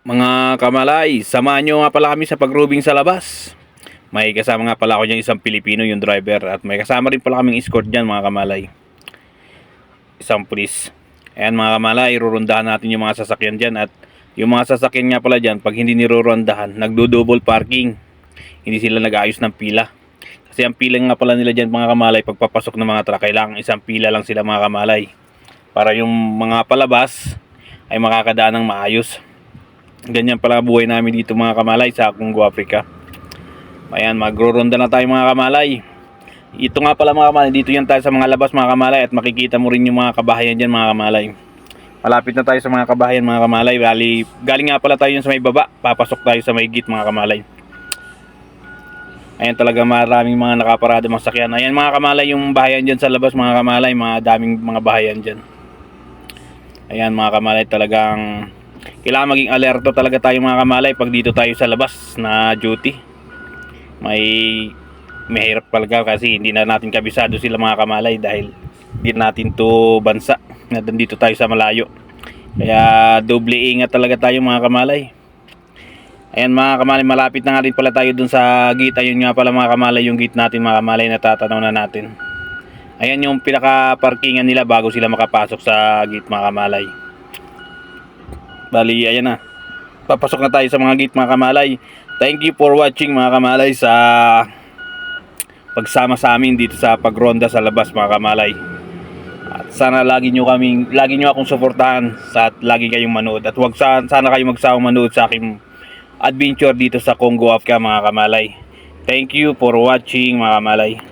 Mga kamalay, samahan nyo nga pala kami sa pag-roving sa labas. May kasama nga pala ako dyan isang Pilipino, yung driver. At may kasama rin pala kaming escort dyan mga kamalay. Isang pulis. Ayan mga kamalay, rurundahan natin yung mga sasakyan dyan. At yung mga sasakyan nga pala dyan, pag hindi nirurundahan, nagdo-double parking. Hindi sila nag-aayos ng pila. Kasi ang pila nga pala nila dyan mga kamalay, pagpapasok ng mga truck, kailangan isang pila lang sila mga kamalay. Para yung mga palabas ay makakadaan ng maayos. Ganyan pala buhay namin dito mga kamalay sa Congo, Africa. Ayan, magro-ronda na tayo mga kamalay. Ito nga pala mga kamalay, dito yan tayo sa mga labas mga kamalay. At makikita mo rin yung mga kabahayan dyan mga kamalay. Malapit na tayo sa mga kabahayan mga kamalay. Galing nga pala tayo sa may baba, papasok tayo sa may gate mga kamalay. Ayan, talaga maraming mga nakaparada mga sakyan. Ayan mga kamalay, yung bahayan dyan sa labas mga kamalay. Mga daming mga bahayan dyan. Ayan mga kamalay, talagang kailangan maging alerto talaga tayo mga kamalay pag dito tayo sa labas na duty. Mahirap talaga kasi hindi na natin kabisado sila mga kamalay dahil hindi natin to bansa na dito tayo sa malayo. Kaya doble ingat talaga tayo mga kamalay. Ayan mga kamalay, malapit na nga rin pala tayo dun sa gate. Ayun nga pala mga kamalay yung gate natin mga kamalay na tatanaw na natin. Ayan yung pinaka parkingan nila bago sila makapasok sa gate mga kamalay. Bali, ayan na. Papasok na tayo sa mga gate mga kamalay. Thank you for watching mga kamalay sa pagsama sa amin dito sa pagronda sa labas mga kamalay. At sana lagi nyo akong suportahan at lagi kayong manood. At sana kayong magsawang manood sa aking adventure dito sa Congo, Africa mga kamalay. Thank you for watching mga kamalay.